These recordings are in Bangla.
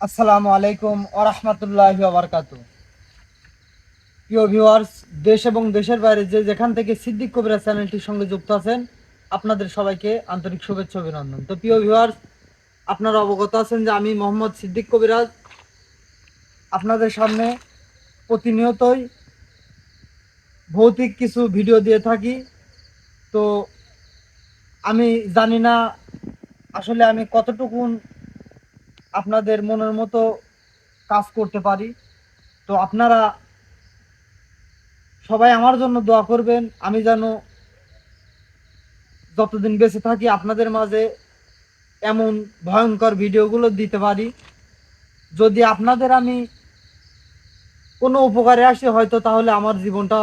আসসালামু আলাইকুম ওয়া রাহমাতুল্লাহি ওয়া বারাকাতুহু। প্রিয় ভিউয়ার্স, দেশ এবং দেশের বাইরে যে যেখান থেকে সিদ্দিক কবিরাজ চ্যানেলটির সঙ্গে যুক্ত আছেন, আপনাদের সবাইকে আন্তরিক শুভেচ্ছা অভিনন্দন। তো প্রিয় ভিউয়ার্স, আপনারা অবগত আছেন যে আমি মোহাম্মদ সিদ্দিক কবিরাজ আপনাদের সামনে প্রতিনিয়তই ভৌতিক কিছু ভিডিও দিয়ে থাকি। তো আমি জানি না আসলে আমি কতটুকুন আপনাদের মনের মতো কাজ করতে পারি। তো আপনারা সবাই আমার জন্য দোয়া করবেন, আমি যেন যতদিন বেঁচে থাকি আপনাদের মাঝে এমন ভয়ঙ্কর ভিডিওগুলো দিতে পারি। যদি আপনাদের আমি কোনো উপকারে আসি হয়তো, তাহলে আমার জীবনটা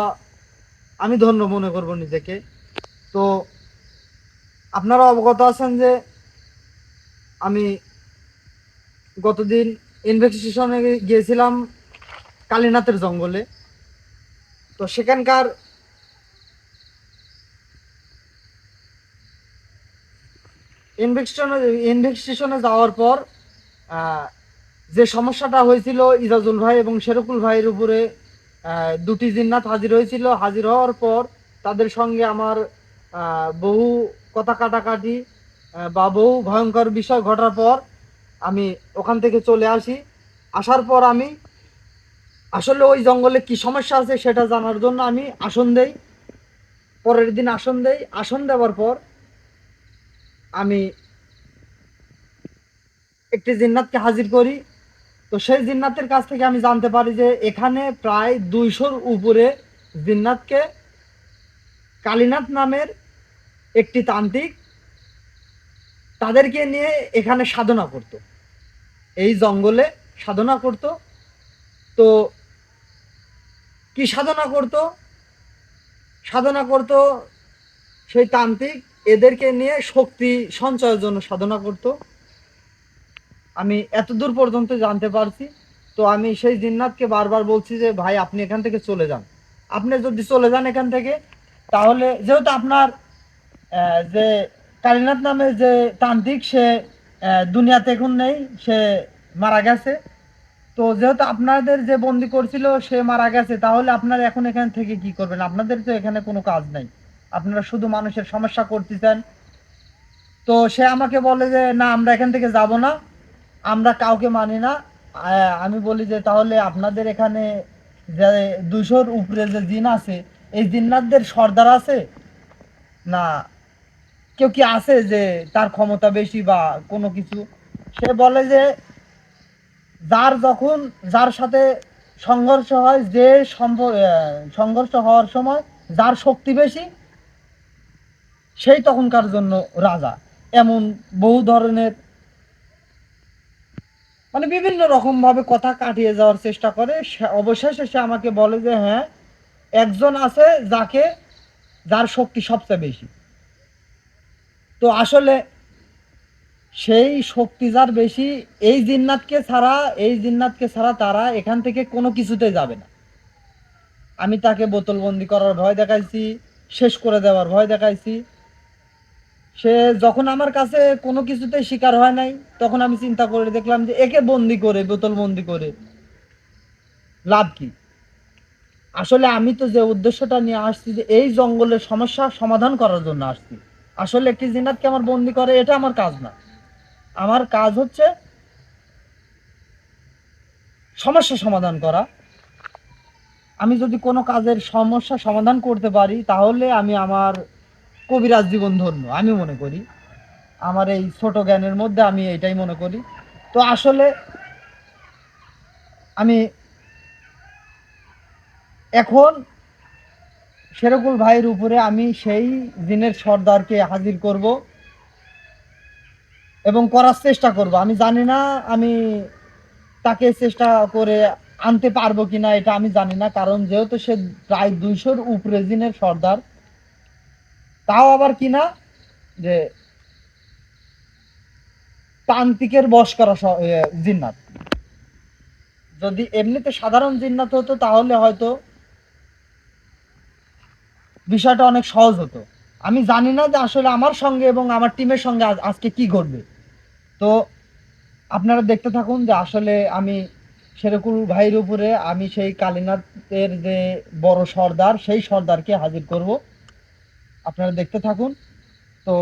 আমি ধন্য মনে করব নিজেকে। তো আপনারা অবগত আছেন যে আমি গতদিন ইনভেস্টিগেশনে গিয়েছিলাম কালীনাথের জঙ্গলে। তো সেখানকার ইনভেস্টিগেশনে যাওয়ার পর আহ, যে সমস্যাটা হয়েছিল, ইজাজুল ভাই এবং শেরকুল ভাইয়ের উপরে দুটি জিন্নাত হাজির হয়েছিল। হাজির হওয়ার পর তাদের সঙ্গে আমার বহু কথা কাটাকাটি বা বহু ভয়ঙ্কর বিষয় ঘটার পর আমি ওখান থেকে চলে আসি। আসার পর আমি আসলে ওই জঙ্গলে কি সমস্যা আছে সেটা জানার জন্য আমি আসন দেই। পরের দিন আসন দেই। আসন দেওয়ার পর আমি একটি জিন্নাতকে হাজির করি। তো সেই জিন্নাতের কাছ থেকে আমি জানতে পারি যে এখানে প্রায় 200-র উপরে জিন্নাতকে কালীনাথ নামের একটি তান্ত্রিক তাদেরকে নিয়ে এখানে সাধনা করত, এই জঙ্গলে সাধনা করত। তো কি সাধনা করত? সাধনা করত সেই তান্ত্রিক এদেরকে নিয়ে শক্তি সঞ্চয়ের জন্য সাধনা করত। আমি এতদূর পর্যন্ত জানতে পারছি। তো আমি সেই জিন্নাতকে বারবার বলছি যে ভাই আপনি এখান থেকে চলে যান। আপনি যদি চলে যান এখান থেকে, তাহলে যেহেতু আপনার যে কালীনাথ নামে যে তান্ত্রিক সে দুনিয়াতে এখন নেই, সে মারা গেছে। তো যেহেতু আপনাদের যে বন্দি করছিল সে মারা গেছে, তাহলে আপনারা এখন এখান থেকে কি করবেন? আপনাদের তো এখানে কোনো কাজ নাই, আপনারা শুধু মানুষের সমস্যা করতেছেন। তো সে আমাকে বলে যে না, আমরা এখান থেকে যাব না, আমরা কাউকে মানি না। আমি বলি যে তাহলে আপনাদের এখানে যে 200-র উপরে যে জিন আছে, এই জিন্নাতদের সর্দার আছে না কেউ কি আছে যে তার ক্ষমতা বেশি বা কোনো কিছু? সে বলে যে যার সাথে সংঘর্ষ হয়, যে সংঘর্ষ হওয়ার সময় যার শক্তি বেশি সেই তখনকার জন্য রাজা। এমন বহু ধরনের মানে বিভিন্ন রকম ভাবে কথা কাটিয়ে যাওয়ার চেষ্টা করে। অবশেষে সে আমাকে বলে যে হ্যাঁ, একজন আছে যার শক্তি সবচেয়ে বেশি। তো আসলে সেই শক্তি যার বেশি, এই জিন্নাতকে ছাড়া তারা এখান থেকে কোনো কিছুতে যাবে না। আমি তাকে বোতলবন্দি করার ভয় দেখাইছি, শেষ করে দেওয়ার ভয় দেখাইছি। সে যখন আমার কাছে কোনো কিছুতে শিকার হয় নাই, তখন আমি চিন্তা করে দেখলাম যে একে বন্দি করে, বোতলবন্দি করে লাভ কি? আসলে আমি তো যে উদ্দেশ্যটা নিয়ে আসছি যে এই জঙ্গলের সমস্যা সমাধান করার জন্য আসছি। আসলে একটি জিন্নাতকে আমার বন্দি করে এটা আমার কাজ না। আমার কাজ হচ্ছে সমস্যা সমাধান করা। আমি যদি কোনো কাজের সমস্যা সমাধান করতে পারি, তাহলে আমি আমার কবিরাজ জীবন ধন্য আমি মনে করি। আমার এই ছোট জ্ঞানের মধ্যে আমি এটাই মনে করি। তো আসলে আমি এখন শেরকুল ভাইয়ের উপরে আমি সেই দিনের সর্দারকে হাজির করব এবং করার চেষ্টা করব। আমি জানি না আমি তাকে চেষ্টা করে আনতে পারবো কিনা, এটা আমি জানি না, কারণ যেহেতু সে প্রায় 200-র উপরে জিনের সর্দার, তাও আবার কিনা যে তান্ত্রিকের বশ করা জিন্নাত। যদি এমনিতে সাধারণ জিন্নাত হতো তাহলে হয়তো বিষয়টা অনেক সহজ হতো। আমি জানি না যে আসলে আমার সঙ্গে এবং আমার টিমের সঙ্গে আজকে কি ঘটবে। তো আপনারা দেখতে থাকুন যে আসলে আমি শেরকুল ভাইয়ের উপরে আমি সেই কালীনাথের যে বড় সর্দার সেই সর্দারকে হাজির করব। আপনারা দেখতে থাকুন। তো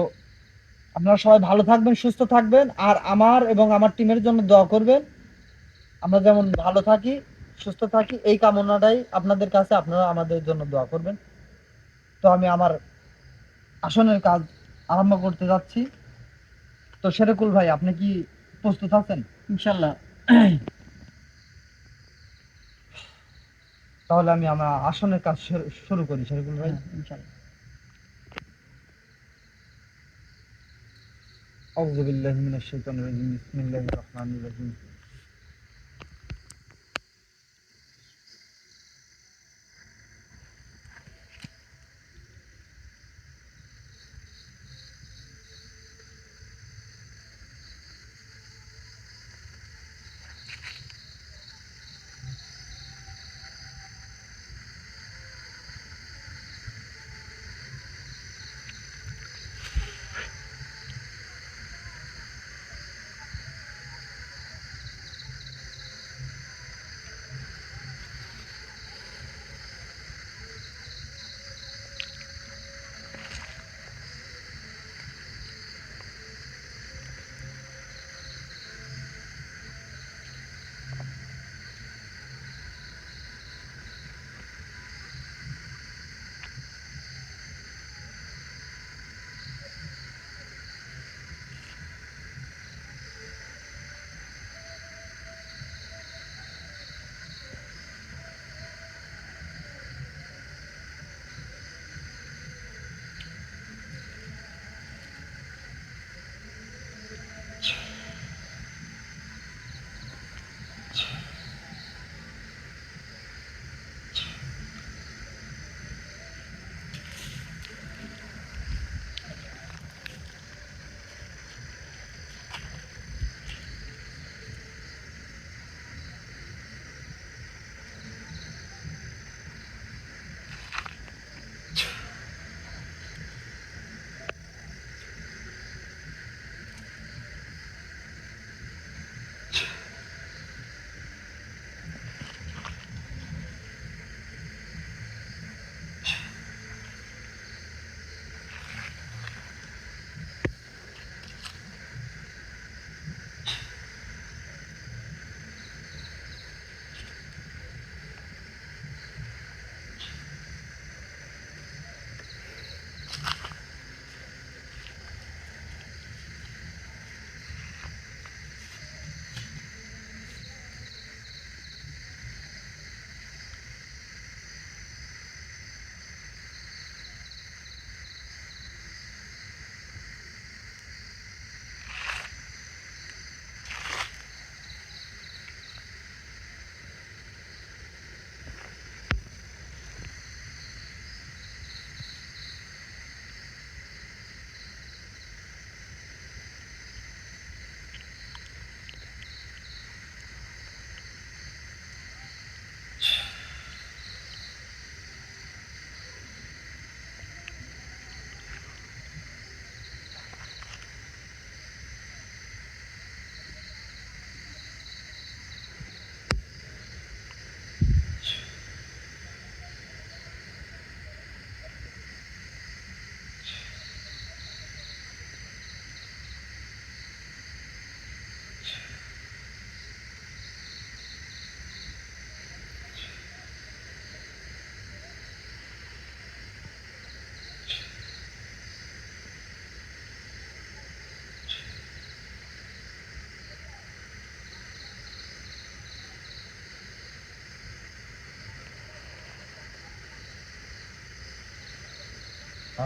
আপনারা সবাই ভালো থাকবেন, সুস্থ থাকবেন, আর আমার এবং আমার টিমের জন্য দোয়া করবেন। আমরা যেমন ভালো থাকি, সুস্থ থাকি, এই কামনাটাই আপনাদের কাছে, আপনারা আমাদের জন্য দোয়া করবেন। তো আমি আমার আসনের কাজ আরম্ভ করতে যাচ্ছি। তো শেরকুল ভাই, আপনি কি প্রস্তুত আছেন? ইনশাল্লাহ। তাহলে আমি আমার আসনের কাজ শুরু করি শেরকুল ভাই। হ্যাঁ, ইনশাল্লাহ। আউযু বিল্লাহি মিনাশ শাইতানির রাজিম। বিসমিল্লাহির রহমানির রহিম।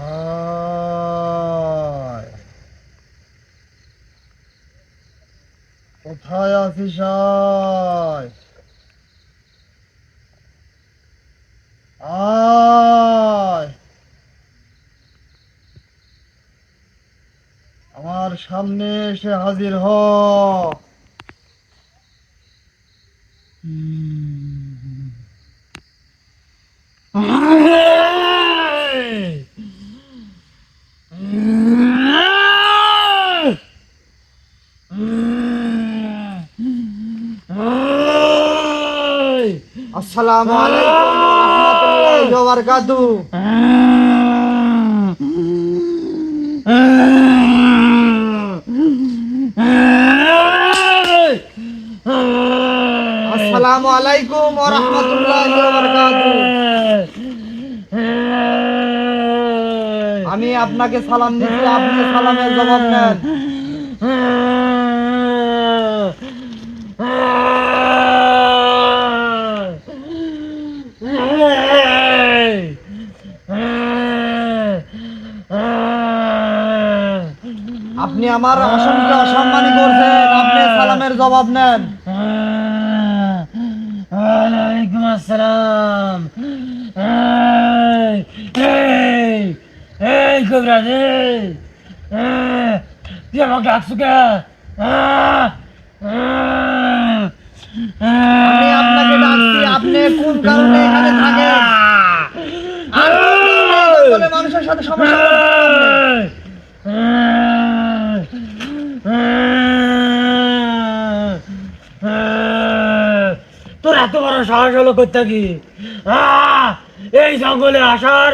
আয়, কোথায় আছিস? আয় আয়, আমার সামনে এসে হাজির হ। আসসালামু আলাইকুম ওয়া রাহমাতুল্লাহি ওয়া বারাকাতুহু। আসসালামু আলাইকুম ওয়া রাহমাতুল্লাহি ওয়া বারাকাতুহু। আমি আপনাকে সালাম দিচ্ছি, আপনি সালামের জবাব নেন। আপনি আমার আসনকে অসম্মানী করছেন, আপনি সালামের জবাব নেন। ওয়ালাইকুম আসসালাম। এই কবিরাজ, তুই আমাকে ডাকছো কে? আমি আপনাকে ডাকছি, আপনি কোন কারণে এখানে থাকেন? আর কোন কারণে এই জঙ্গলে মানুষের সাথে সমস্যা করছেন আপনি? তোর এত বড় সাহস হলো করতে কি এই জঙ্গলে আসার?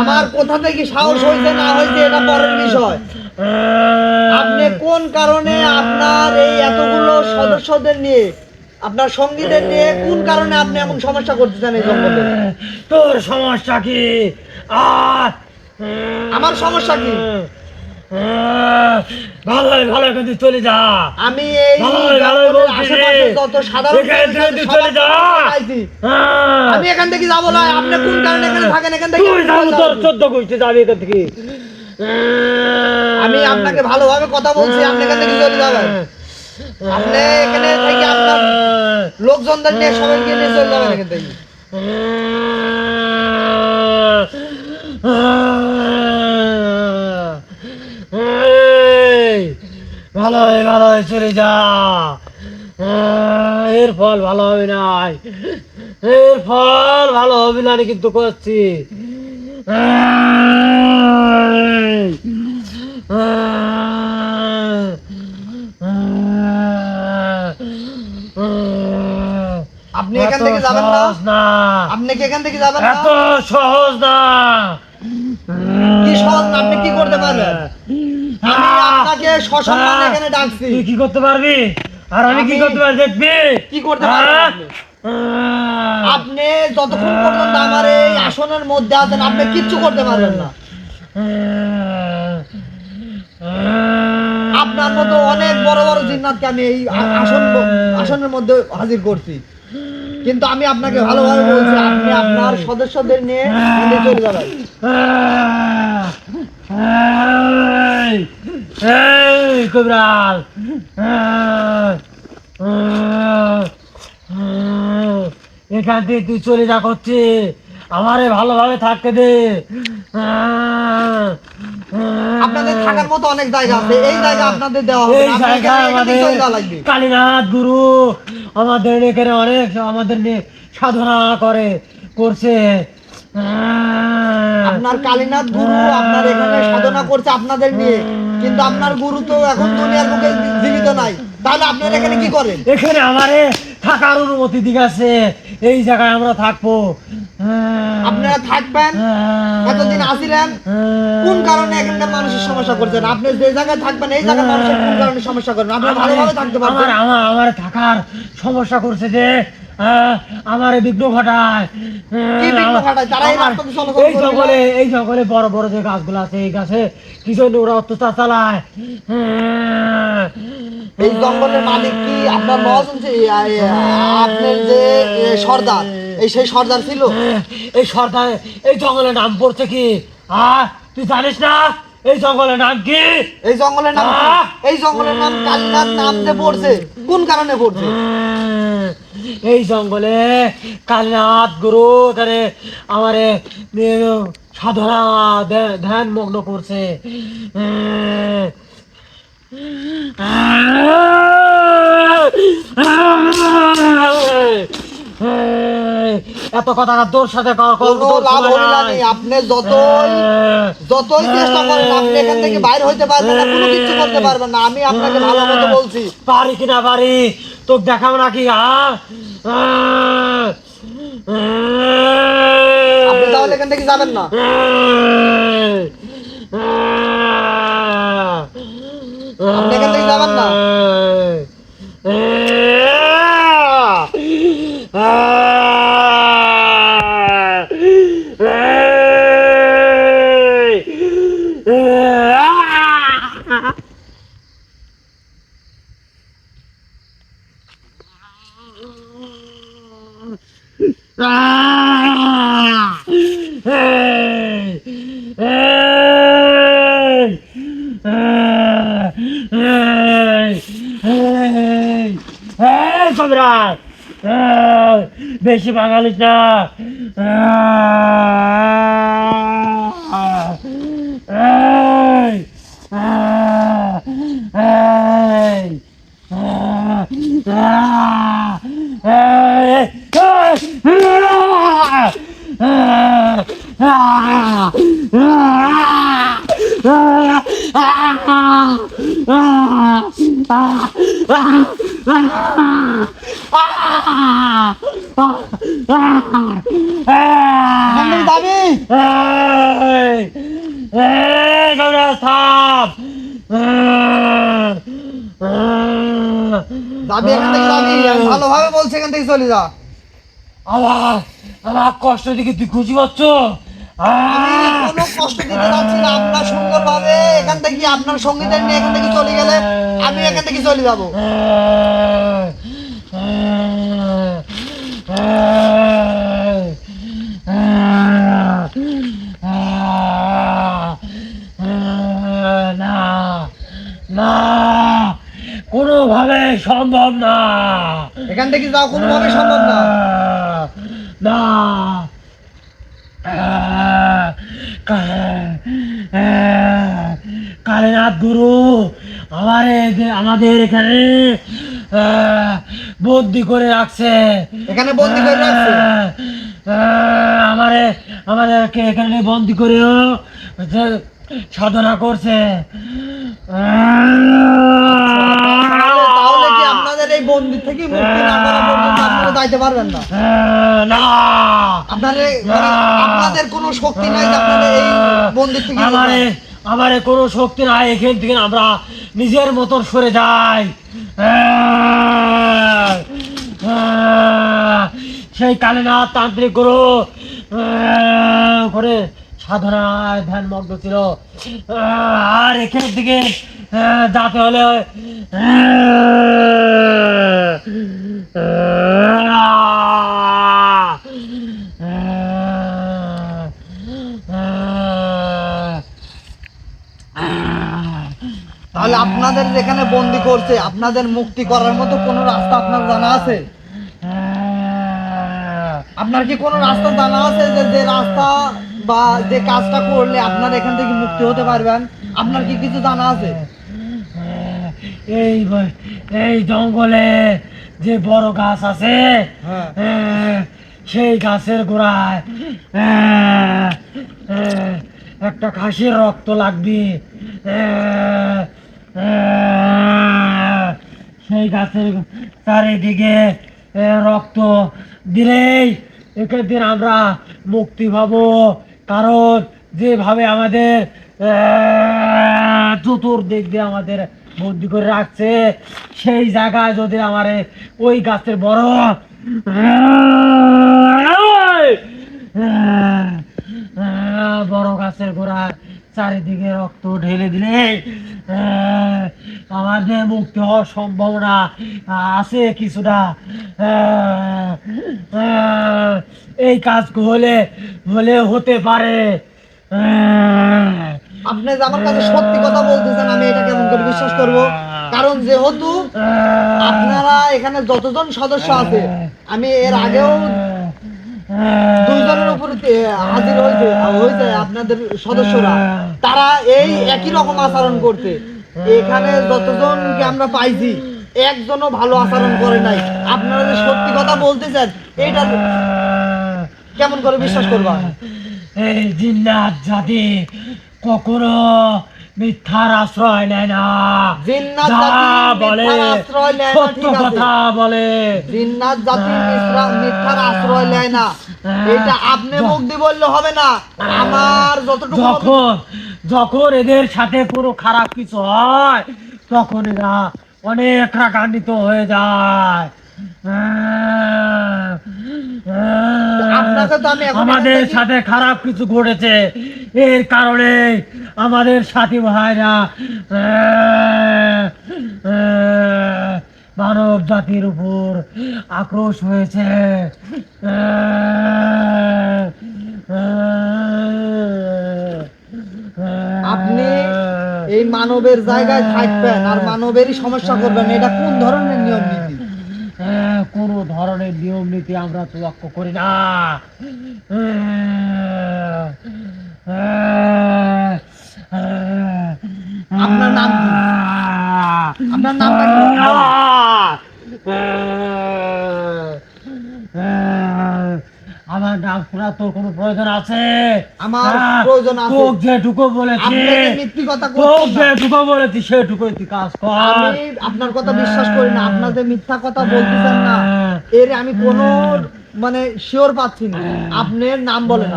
আমার কোথা থেকে সাহস হয়েছে না হয়েছে এটা পরের বিষয়। আপনি কোন কারণে আপনার এই এতগুলো সদস্যদের নিয়ে, আপনার সঙ্গীদের নিয়ে কোন কারণে আপনি এমন সমস্যা করতেছেন এই জঙ্গলে? তোর সমস্যা কি? আমার সমস্যা কি? ভালো ভালো কিন্তু চলে যা। আমি এই জঙ্গলের আশেপাশে যত সাধারণ চলে যা। আমি এখান থেকে যাবো না। আপনি কোন কারণে এখানে থাকেন? এখান থেকে তোর 14 গোষ্ঠী যাবি এখান থেকে। আমি আপনাকে ভালোভাবে কথা বলছি, আপনি এখান থেকে চলে যাবেন। আপনি এখানে থেকে আপনার লোকজনদের নিয়ে সবাইকে নিয়ে চলে যাবেন এখান থেকে। ভালো ভালো চলে যা। এর ফল ভালো হবে না, এর ফল ভালো হবে না কিন্তু করছি। আপনি এখান থেকে যাবেন না? আপনি কি এখান থেকে যাবেন না? এত সহজ না। কি সহজ না? আপনি কি করতে পারবেন? আমি আপনাকে সসম্মানে এখানে ডাকছি। তুই কি করতে পারবি আর আমি কি করতে পারি দেখবি? কি করতে পারবেন আপনি? আপনি যতক্ষণ পর্যন্ত আমার এই আসনের মধ্যে আছেন আপনি কিচ্ছু করতে পারবেন না। আপনার মতো অনেক বড় বড় জিন্নাতকে আমি এই আসনের মধ্যে হাজির করছি, কিন্তু আমি আপনাকে ভালোভাবে বলছি আপনি আপনার সদস্যদের নিয়ে চলে যাবেন। কবিরাজ, এখান থেকে তুই চলে যা করছি, আমারে ভালোভাবে থাকতে দে। আপনাদের থাকার মতো অনেক জায়গা আছে, এই জায়গা আপনাদের দেওয়া হবে এই জায়গা আমাদের কালীনাথ গুরু আমাদের এখানে অনেক আমাদের নিয়ে সাধনা করছে। আপনার কালীনাথ গুরু আপনার এখানে সাধনা করছে আপনাদের নিয়ে, কিন্তু আপনার গুরু তো এখন দুনিয়ার মুখে জীবিত নাই। তাহলে আপনারা এখানে কি করেন? এখানে আমারে থাকার অনুমতি দিক আছে, এই জায়গায় আমরা থাকবো। আপনারা থাকবেন, এতদিন আসিলেন, কোন কারণে এখানকার মানুষের সমস্যা করছেন? আপনি যে জায়গায় থাকবেন এই জায়গায় মানুষের কোন কারণে সমস্যা করবেন? আপনারা ভালোভাবে থাকতে পারবেন। আমার থাকার সমস্যা করছে যে আমার বিঘ্ন ঘটায়। কি বিঘ্ন ঘটায়? তারা এই রাস্তা দিয়ে চলাচল করে। এই জঙ্গলে বড় বড় যে গাছগুলো আছে, এই গাছে কি জন্য ওরা অত্যাচার চালায়। এই জঙ্গলের মালিক কি আপনার লজ আছে? আপনার যে সর্দার, এই সেই সর্দার ছিল? এই সর্দার এই জঙ্গলের নাম পড়ছে কি? তুই জানিস না এই জঙ্গলের নাম কি? এই জঙ্গলের নাম কি? এই জঙ্গলের নাম কালীনাথ নাম যে পড়ছে, কোন কারণে পড়ছে? এই জঙ্গলে কালীনাথ গুরু এখানে আমারে সাধনা ধ্যান মগ্ন করছে। এত কথা তোর সাথে আপনি যতই চেষ্টা করেন আপনি এখান থেকে বাইরে হইতে পারবেন না, কোনো কিছু করতে পারবেন না। আমি আপনাকে ভালো মতো বলছি, পারি কিনা পারি, তোকে দেখাবো নাকি আপনি তাহলে এখান থেকে যাবেন না। আপনি এখান থেকে যাবেন না। বেশি বাঙালিস না। এখান থেকে যাবি? যাবি এখান থেকে যাবি? আমি ভালোভাবে বলছি এখান থেকে চলে যা। আমার আমার কষ্ট দিকে তুই খুশি হচ্ছ? আমি কোনো কষ্ট দিতে যাচ্ছি না। আপনার সুন্দরভাবে এখান থেকে আপনার সঙ্গীদের নিয়ে এখান থেকে চলে গেলে আমি এখান থেকে চলে যাব। না না, কোনোভাবে সম্ভব না। এখান থেকে যাওয়া কোনোভাবে সম্ভব না। না, কালীনাথ গুরু আমাদের এখানে বন্দি করে রাখছে। এখানে বন্দি করে রাখছে? আমাদেরকে এখানে বন্দি করে সাধনা করছে। তাহলে কি আপনাদের এই বন্দি থেকে মুক্তি না করা পর্যন্ত আপনারা যাইতে পারবেন না? না, আপনাদের কোনো শক্তি নাই যে আপনাদের এই বন্দি থেকে আমারে কোনো শক্তি নাই। এখান থেকে আমরা নিজের মতন সরে যাই। সেই কালীনাথ তান্ত্রিক গুরু করে সাধনায় ধ্যান মগ্ন ছিল। আর এখান থেকে যাতে হলে তাহলে আপনাদের যেখানে বন্দি করছে আপনাদের মুক্তি করার মতো কোনো রাস্তা আপনার জানা আছে? আপনার কি কোনো রাস্তা জানা আছে যে রাস্তা বা যে কাজটা করলে আপনার এখান থেকে মুক্তি হতে পারবেন? আপনার কি কিছু জানা আছে? এই জঙ্গলে যে বড় গাছ আছে, সেই গাছের গোড়ায় একটা খাসির রক্ত লাগবে। সেই গাছের চারিদিকে রক্ত দিলেই এখান থেকে আমরা মুক্তি পাবো। কারণ যেভাবে আমাদের চতুর্দিক দিয়ে আমাদের বন্দি করে রাখছে, সেই জায়গায় যদি আমার ওই গাছের বড় গাছের গোড়া চারিদিকে রক্ত ঢেলে দিলে আমাদের মুক্তি হওয়ার সম্ভাবনা আছে কিছুটা। এই কাজ হলে হতে পারে। আপনি যে আমার কাছে সত্যি কথা বলতেছেন, আমি এটা কেমন করে বিশ্বাস করব? কারণ যেহেতু আপনারা এখানে যতজন সদস্য আছে, আমি এর আগেও 2 জনের উপরে হাজির হয়েছে আপনাদের সদস্যরা, তারা এই একই রকম আচরণ করতে। এখানে যতজনকে আমরা পাইছি একজনও ভালো আচরণ করে নাই। আপনারা যে সত্যি কথা বলতেছেন এটা কেমন করে বিশ্বাস করবা? এই জিন্নাত জাতি কখনো মিথ্যার আশ্রয় নেয় না, জিন্নাত যা জাতি বলে মিথ্যার আশ্রয় নেয় না, সত্য ঠিক আছে। কথা বলে। জিন্নাত জাতি মিথ্যার আশ্রয় নেয় না, এটা আপনি মুখ দিয়ে বললে হবে না। আমার যতটুকু যখন যখন এদের সাথে কোনো খারাপ কিছু হয় তখন এরা অনেক রাগান্বিত হয়ে যায়। আপনাকে তো আমি এখন আমাদের এখান থেকে- সাথে খারাপ কিছু ঘটেছে, এর কারণে আমাদের সাথী ভাইরা মানব জাতির উপর আক্রোশ হয়েছে। আপনি এই মানবের জায়গায় থাকবেন আর মানবেরই সমস্যা করবেন, এটা কোন ধরনের নিয়ম নীতি? কোন ধরনের নিয়ম নীতি আমরা তোয়াক্কা করি না। আপনার নাম কি? আপনার নামটা কি? আমার নাম শোনা তোর কোনো প্রয়োজন আছে? আমার প্রয়োজন আছে। তোকে যেটুকু বলেছি, আপনাকে মিথ্যে কথা তোকে করছেন না। যেটুকু বলেছি সেটুকুই তুই কাজ কর। আমি আপনার কথা বিশ্বাস করি না, আপনার যে মিথ্যা কথা বলতেছেন না, এর আমি কোনো মানে শিওর পাচ্ছি না। আপনার নাম বলেন,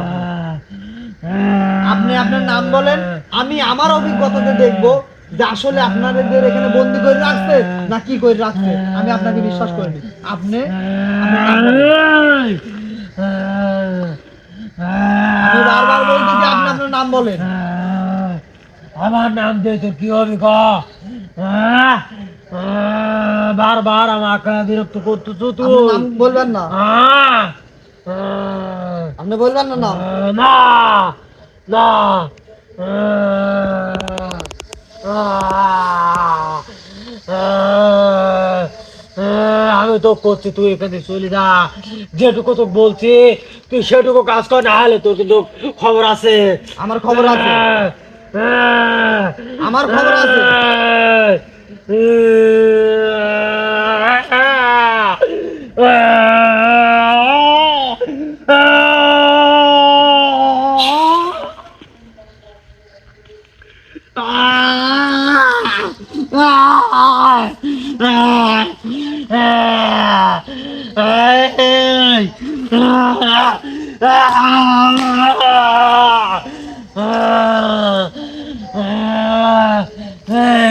আপনি আপনার নাম বলেন, আমি আমার অভিজ্ঞতাতে দেখবো যে আসলে আপনাদের এখানে বন্দি করে রাখছে না কি করে রাখছে। আমি আপনাকে বিশ্বাস করিনি। আপনি আপনার নাম বলেন। আমি বারবার বলতেছি আপনি আপনার নাম বলেন। আমার নাম দিয়ে তোর কি হবে ক? বারবার আমাকে বিরক্ত করতেছ আপনার তুই। নাম বলবেন না, আপনি বলবেন না নাম। না না আমি তো করছি, তুই এখানে চলে যা। যেটুকু তো বলছি তুই সেটুকু কাজ কর, না হলে তোর কিন্তু খবর আছে। আমার খবর আছে, আমার খবর আছে।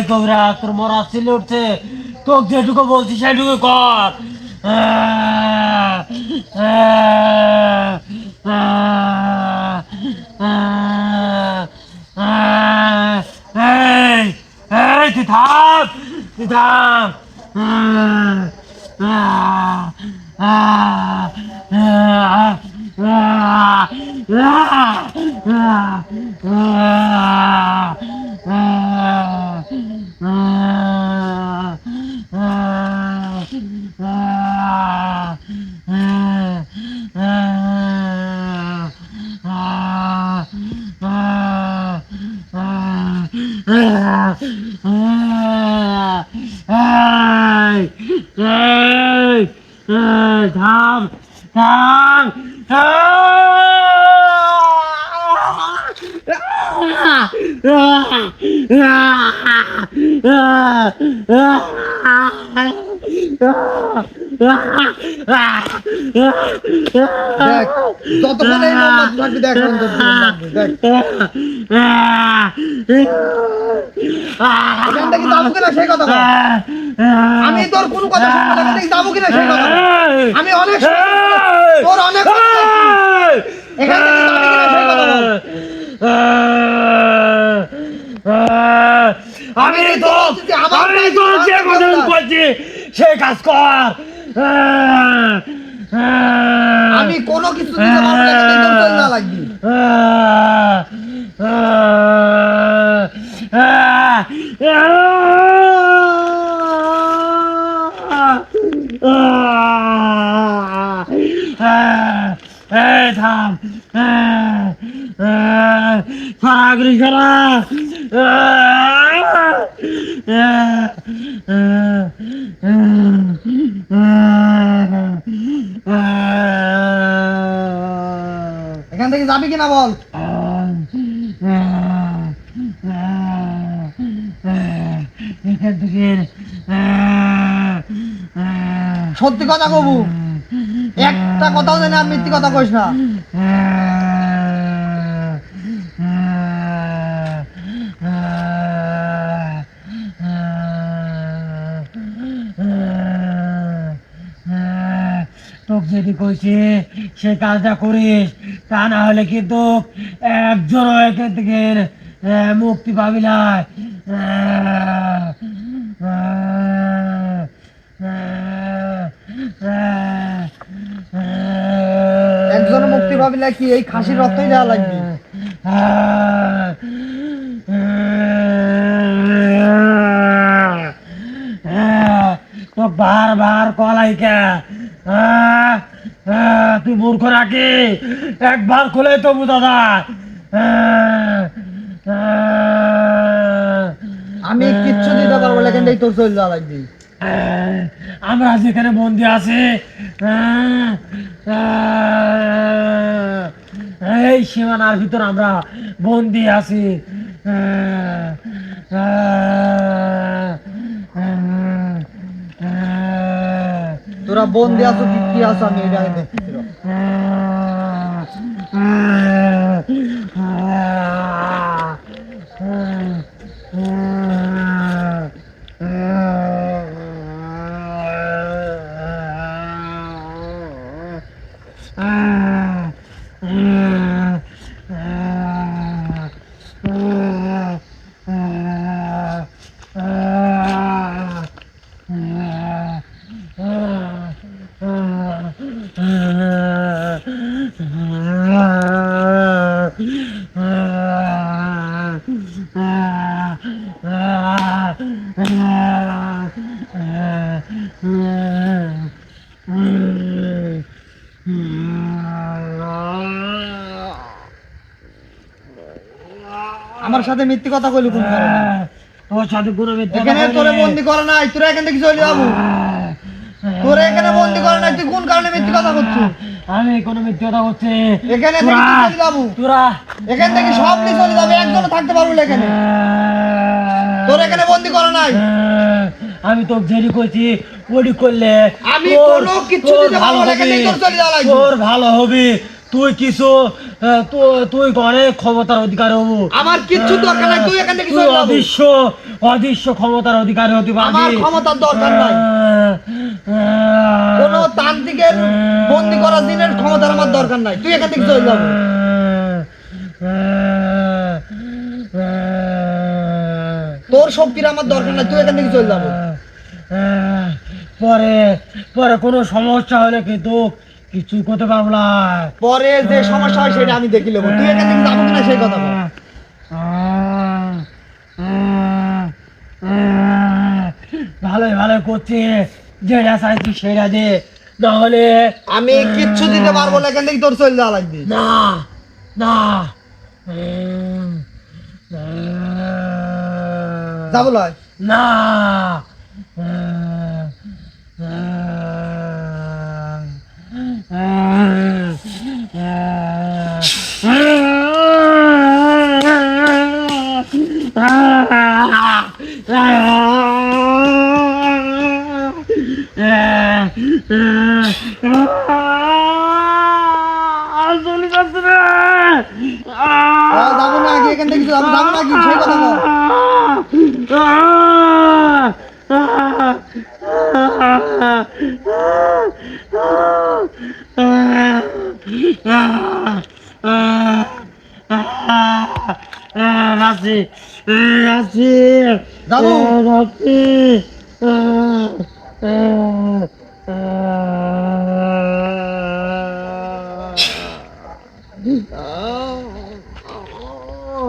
কবিরা তোর মরা চিলে উঠছে, তোকে যেটুকু বলছি সেটুকু কর। এই এই তুই থাম, তুই থাম। থাম থাম দেখ, যতক্ষণ এই মোমবাতি থাকবে দেখ, ততক্ষণ থাকবে, দেখ। এখান থেকে যাবো কিনা সেই কথা বল। আমি তোর কোনো কথা শুনবো না, এখান থেকে যাবো কিনা সেই কথা বল। আমি অনেক তোর অনেক এখান থেকে যাবি কিনা সেই কথা বল। আমি তো যে কথা বলছি সে কাজ কর। আমি কোনো কিছু দিতে পারবো না, এখান থেকে তোর চলে যাওয়া লাগবে। থাম, ফারাগরি করা। এখান থেকে যাবি কিনা বল। সত্যি কথা কবু, একটা কথাও জানি আর মিথ্যে কথা কইস না। তোকে যদি কইছি সে কাজটা করিস, তা না হলে কিন্তু একজন এখান থেকে মুক্তি পাবি না। একজন মুক্তি পাবিলে কি এই খাসির রক্তই দেওয়া লাগবে? তো বারবার কলাইকা তুই মূর্খ নাকি? একবার খুলে তো বুঝা যায়। আমি কিচ্ছু দিতে পারবো না, এখান থেকে তোর চলে যাওয়া লাগবে। আমরা যেখানে বন্দি আছি, এই সীমানার ভিতর আমরা বন্দি আছি। তোরা বন্দি আছো কি কি আছো আমি এটা আগে দেখতেছি। আমার সাথে মিথ্যে কথা কইলি কোন কারণে? তোর সাথে কোনো মিথ্যা এখানে কথা তোরে বলিনি। বন্দি করে নাই, তোরা এখান থেকে চলে যাবো। তোরে এখানে বন্দি করে নাই, তুই কোন কারণে মিথ্যে কথা করছিস? আমি কোনো মিথ্যা কথা করছি? এখানে থেকে তুই চলে যাবো। তোরা এখান থেকে সব নিয়ে চলে যাবে, একজনও থাকতে পারবো না এখানে। তোর এখানে বন্দি করে নাই। আমি তো জেরি করছি, ওডি করলে আমি তোর- কোনো কিচ্ছু তোর দিতে পারবো ভালো না, এখান হবে, থেকে তোর চলে যাওয়া লাগবে। তোর ভালো হবে। তুই কিছু তুই অনেক ক্ষমতার অধিকারী হবো। আমার কিচ্ছু দরকার নাই, তুই এখান থেকে তুই চলে যাবো। অদৃশ্য ক্ষমতার অধিকারী হতে পারবি। আমার ক্ষমতার দরকার নাই। কোন তান্ত্রিকের বন্দি করার দিনের ক্ষমতার আমার দরকার নাই, তুই এখান থেকে চলে যাবো। তোর শক্তির আমার দরকার নাই, তুই এখান থেকে চলে যাবো। পরে পরে কোনো সমস্যা হলে কিন্তু কিছু করতে পারবো না। পরে যে সমস্যা হয় সেটা আমি দেখি নেবো, তুই এখান থেকে যাবো কিনা সেই কথা বল। ভালোই ভালো করছে, যেটা চাইছি সেটা দে, নাহলে আমি কিচ্ছু দিতে পারবো না, এখান থেকে তোর চলে যাওয়া লাগবে। না না যাবো লয়। না যাবো না, আগে এখান থেকে যাবো না কি সেই কথা বল। রাজি রাজি যাবো। রাজি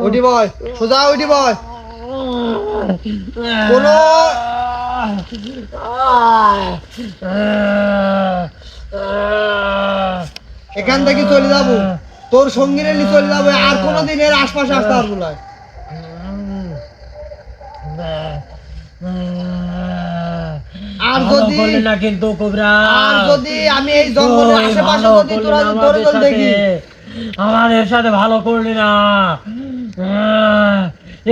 উঠি বয়, সোজা উঠি বয়। কোনো এখান থেকে চলে যাবো, তোর সঙ্গীরে নিয়ে চলে যাবো, আর কোনোদিন এর আশপাশে আসতে পারবো না। আর যদি করলি না কিন্তু কোবরা, আর যদি আমি এই জঙ্গলের আশেপাশে যদি তোরা তোরে যদি দেখি, আমাদের সাথে ভালো করলি না।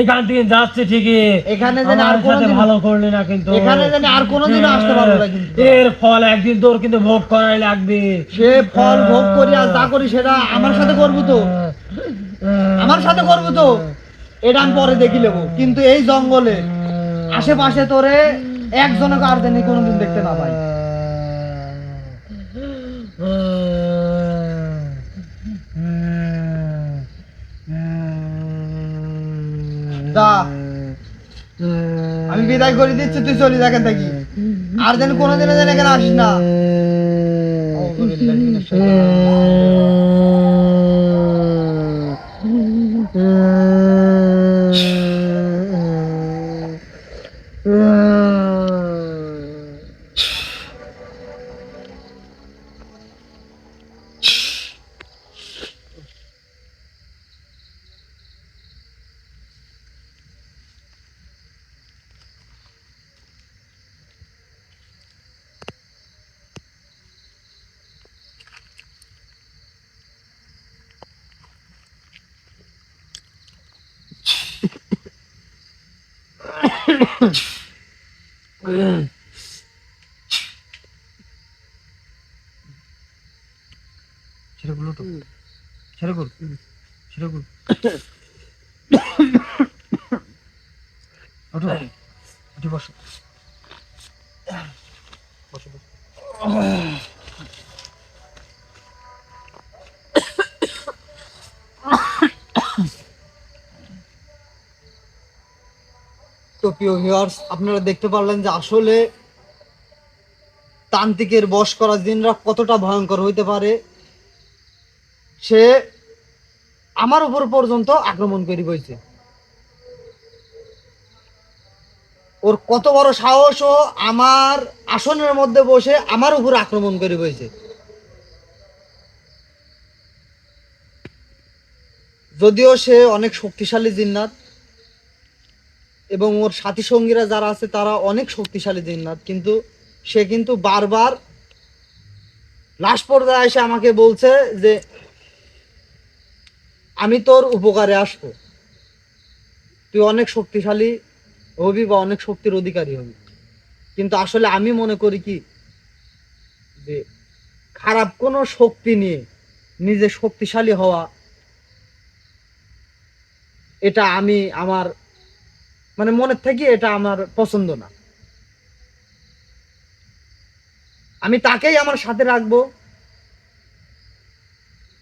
এখান থেকে যাচ্ছে ঠিকই, এখানে যেন আর আমার সাথে কোনোদিন- ভালো করলি না কিন্তু। এখানে যেন আর কোনোদিনও আসতে পারবো না কিন্তু। এর ফল একদিন তোর কিন্তু ভোগ করাই লাগবে। সে ফল ভোগ করি আর যা করি সেটা আমার সাথে করবো তো, আমার সাথে করবো তো, এটা আমি পরে দেখি নেবো। কিন্তু এই জঙ্গলে আশেপাশে তোরে একজনকে আর জানি কোনোদিন দেখতে না পাই। যা, আমি বিদায় করে দিচ্ছি, তুই চলি দেখেন থাকি, আর যেন কোনোদিনও যেন এখানে আসিস না। সেটাগুলো তো সেটাগুলো সেটাগুলো ওঠো, উঠে বসো, বসো, বসো। তো প্রিয় ভিউয়ার্স, আপনারা দেখতে পারলেন যে আসলে তান্ত্রিকের বশ করা জিনরা কতটা ভয়ঙ্কর হইতে পারে। সে আমার উপর পর্যন্ত আক্রমণ করে বইছে। ওর কত বড় সাহস, ও আমার আসনের মধ্যে বসে আমার উপর আক্রমণ করে বইছে। যদিও সে অনেক শক্তিশালী জিন্নাত এবং ওর সাথী সঙ্গীরা যারা আছে তারা অনেক শক্তিশালী জিন্নাত, কিন্তু সে কিন্তু বারবার লাস্ট পর্যায়ে এসে আমাকে বলছে যে আমি তোর উপকারে আসবো, তুই অনেক শক্তিশালী হবি বা অনেক শক্তির অধিকারী হবি। কিন্তু আসলে আমি মনে করি কি যে খারাপ কোনো শক্তি নিয়ে নিজে শক্তিশালী হওয়া, এটা আমি আমার মানে মনের থেকে এটা আমার পছন্দ না। আমি তাকেই আমার সাথে রাখবো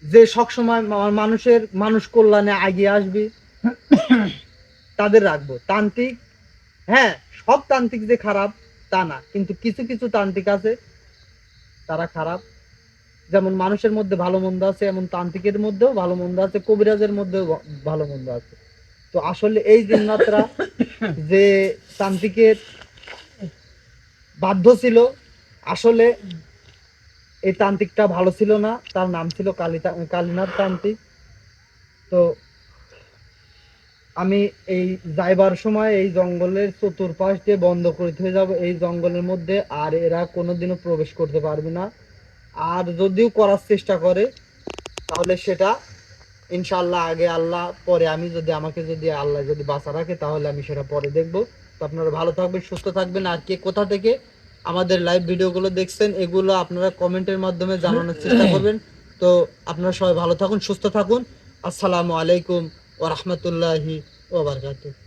যে সবসময় মানুষ কল্যাণে এগিয়ে আসবে, তাদের রাখবো। তান্ত্রিক, হ্যাঁ সব তান্ত্রিক যে খারাপ তা না, কিন্তু কিছু কিছু তান্ত্রিক আছে তারা খারাপ। যেমন মানুষের মধ্যে ভালো মন্দ আছে, এমন তান্ত্রিকের মধ্যেও ভালো মন্দ আছে, কবিরাজের মধ্যেও ভালো মন্দ আছে। তো আসলে এই জিন্নাতরা যে তান্ত্রিকের বাধ্য ছিল, আসলে এই তান্ত্রিকটা ভালো ছিল না, তার নাম ছিল কালীনাথ তান্ত্রিক। তো আমি এই যাইবার সময় এই জঙ্গলের চতুর্পাশ দিয়ে বন্ধ করে হয়ে যাব এই জঙ্গলের মধ্যে, আর এরা কোনোদিনও প্রবেশ করতে পারবে না। আর যদিও করার চেষ্টা করে তাহলে সেটা ইনশাআল্লাহ আগে আল্লাহ, পরে আমি যদি আমাকে যদি আল্লাহ যদি বাঁচা রাখে তাহলে আমি সেটা পরে দেখব। তো আপনারা ভালো থাকবেন, সুস্থ থাকবেন। আর কে কোথা থেকে আমাদের লাইভ ভিডিওগুলো দেখছেন এগুলো আপনারা কমেন্টের মাধ্যমে জানানোর চেষ্টা করবেন। তো আপনারা সবাই ভালো থাকুন, সুস্থ থাকুন। আসসালামু আলাইকুম ওয়া রাহমাতুল্লাহি ওয়া বারাকাতুহু।